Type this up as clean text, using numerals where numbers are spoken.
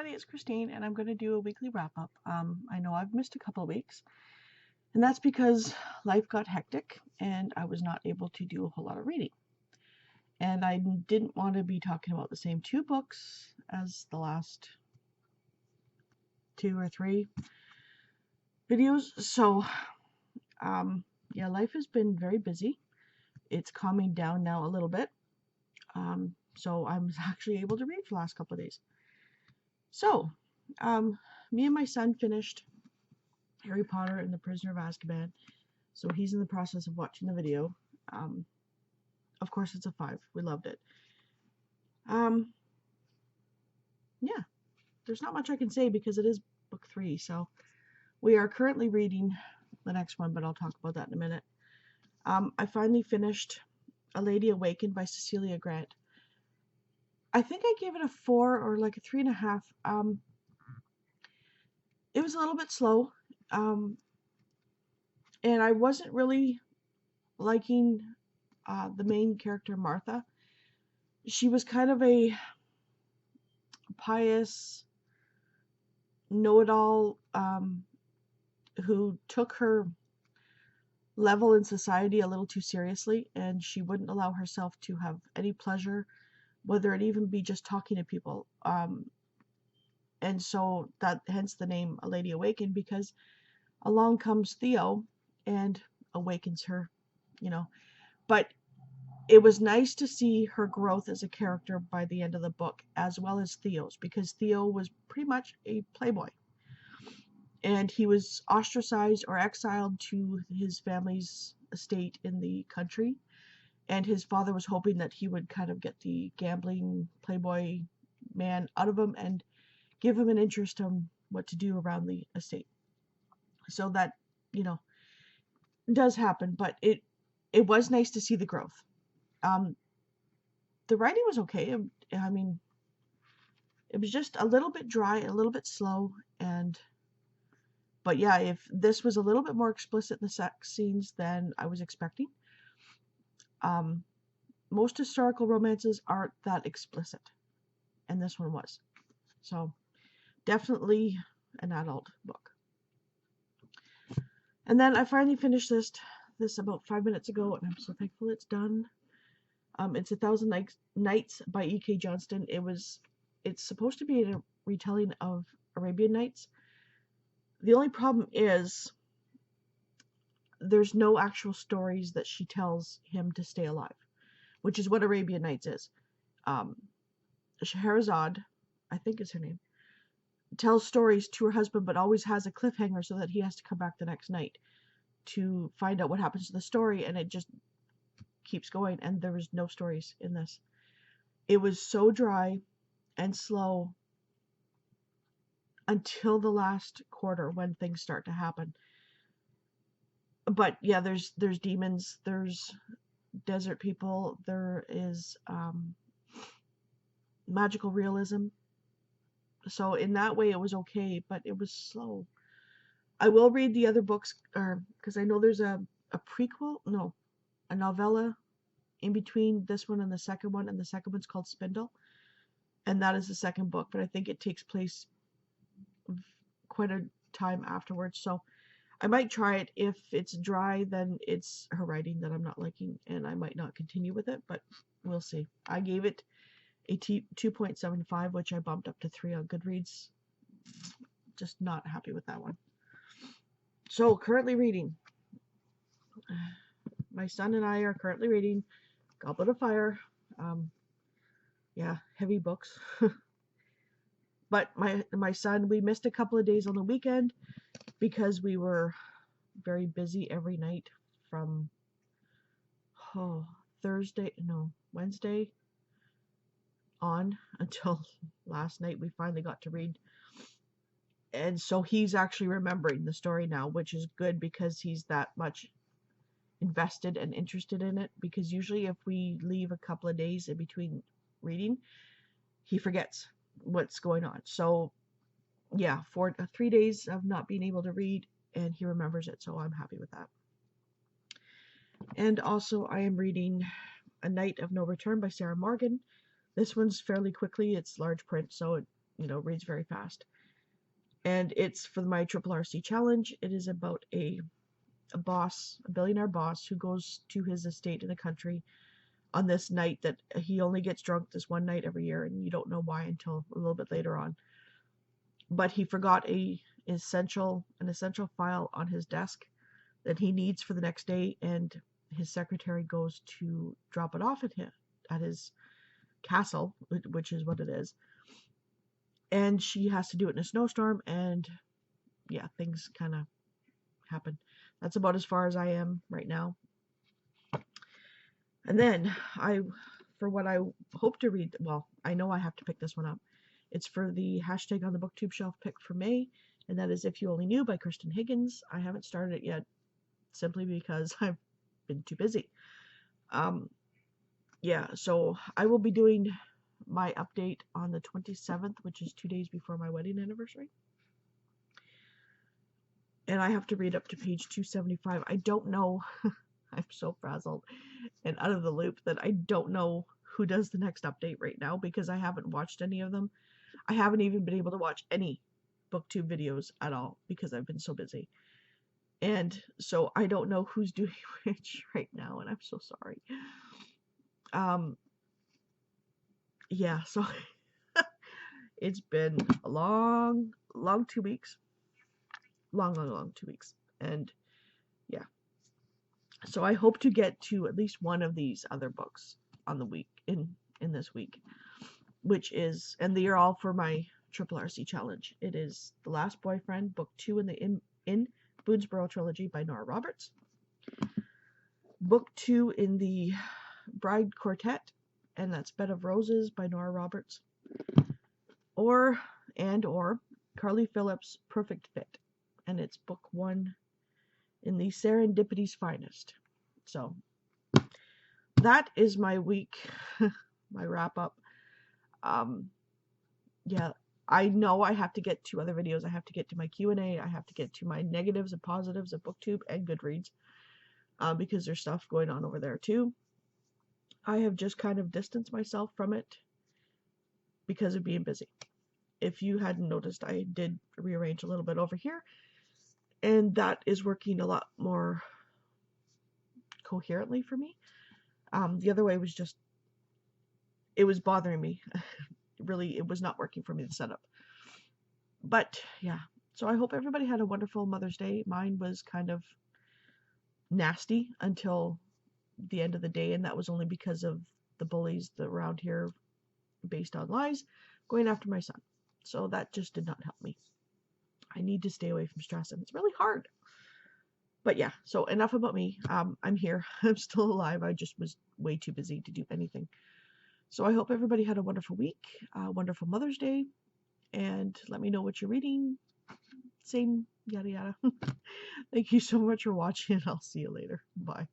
everybody, it's Christine, and I'm going to do a weekly wrap up. I know I've missed a couple of weeks, and that's because life got hectic and I was not able to do a whole lot of reading. And I didn't want to be talking about the same two books as the last two or three videos. So, yeah, life has been very busy. It's calming down now a little bit. So I'm actually able to read for the last couple of days. So, me and my son finished Harry Potter and the Prisoner of Azkaban. So he's in the process of watching the video. Um, of course, it's a 5. We loved it. Yeah, there's not much I can say because it is book 3. So we are currently reading the next one, but I'll talk about that in a minute. I finally finished A Lady Awakened by Cecilia Grant. I think I gave it a 4 or like a 3.5. It was a little bit slow. And I wasn't really liking the main character, Martha. She was kind of a pious know-it-all who took her level in society a little too seriously, and she wouldn't allow herself to have any pleasure, whether it even be just talking to people. And so that hence the name A Lady Awakened, because along comes Theo and awakens her, you know. But it was nice to see her growth as a character by the end of the book, as well as Theo's, because Theo was pretty much a playboy. And he was ostracized or exiled to his family's estate in the country. And his father was hoping that he would kind of get the gambling playboy man out of him and give him an interest on what to do around the estate. So that, you know, does happen, but it was nice to see the growth. The writing was okay. I mean, it was just a little bit dry, a little bit slow, but yeah, if this was a little bit more explicit in the sex scenes than I was expecting. Most historical romances aren't that explicit, and this one was. So, definitely an adult book. And then I finally finished this about 5 minutes ago, and I'm so thankful it's done. It's 1,000 Nights by E.K. Johnston. It's supposed to be a retelling of Arabian Nights. The only problem is there's no actual stories that she tells him to stay alive, which is what Arabian Nights is. Scheherazade, I think is her name, tells stories to her husband, but always has a cliffhanger so that he has to come back the next night to find out what happens to the story, and it just keeps going, and there was no stories in this. It was so dry and slow until the last quarter when things start to happen. But yeah, there's demons, there's desert people, there is magical realism. So in that way it was okay, but it was slow. I will read the other books, because I know there's a prequel, no, a novella in between this one and the second one, and the second one's called Spindle, and that is the second book, but I think it takes place quite a time afterwards. So I might try it. If it's dry, then it's her writing that I'm not liking, and I might not continue with it, but we'll see. I gave it a 2.75, which I bumped up to 3 on Goodreads. Just not happy with that one. So, currently reading. My son and I are currently reading Goblet of Fire. Yeah, heavy books. But my son, we missed a couple of days on the weekend because we were very busy every night from Wednesday on until last night. We finally got to read, and so he's actually remembering the story now, which is good because he's that much invested and interested in it. Because usually if we leave a couple of days in between reading, he forgets what's going on. So yeah, for 3 days of not being able to read, and he remembers it, so I'm happy with that. And also I am reading A Night of No Return by Sarah Morgan. This one's fairly quickly. It's large print, so reads very fast. And it's for my Triple RC challenge. It is about a billionaire boss, who goes to his estate in the country on this night that he only gets drunk this one night every year, and you don't know why until a little bit later on. But he forgot an essential file on his desk that he needs for the next day, and his secretary goes to drop it off at his castle, which is what it is. And she has to do it in a snowstorm, and yeah, things kind of happen. That's about as far as I am right now. And then for what I hope to read, well, I know I have to pick this one up. It's for the hashtag on the booktube shelf pick for May, and that is If You Only Knew by Kristen Higgins. I haven't started it yet, simply because I've been too busy. Yeah, so I will be doing my update on the 27th, which is 2 days before my wedding anniversary. And I have to read up to page 275. I don't know. I'm so frazzled and out of the loop that I don't know who does the next update right now, because I haven't watched any of them. I haven't even been able to watch any booktube videos at all because I've been so busy. And so I don't know who's doing which right now, and I'm so sorry. Yeah, so it's been a long 2 weeks. Long 2 weeks. And yeah. So I hope to get to at least one of these other books on the week in this week, which is, and they are all for my Triple RC challenge. It is The Last Boyfriend, book 2 in the in Boonesboro trilogy by Nora Roberts. Book 2 in the Bride Quartet, and that's Bed of Roses by Nora Roberts. Or Carly Phillips' Perfect Fit, and it's book 1 in the Serendipity's Finest. So that is my week, my wrap up. Yeah, I know I have to get to other videos. I have to get to my Q&A. I have to get to my negatives and positives of BookTube and Goodreads, because there's stuff going on over there too. I have just kind of distanced myself from it because of being busy. If you hadn't noticed, I did rearrange a little bit over here, and that is working a lot more coherently for me. The other way was just, it was bothering me. Really, it was not working for me to set up. But yeah, so I hope everybody had a wonderful Mother's Day. Mine was kind of nasty until the end of the day, and that was only because of the bullies that around here, based on lies, going after my son. So that just did not help me. I need to stay away from stress, and it's really hard. But yeah, so enough about me. I'm here. I'm still alive. I just was way too busy to do anything. So I hope everybody had a wonderful week, wonderful Mother's Day, and let me know what you're reading. Same yada yada. Thank you so much for watching, and I'll see you later. Bye.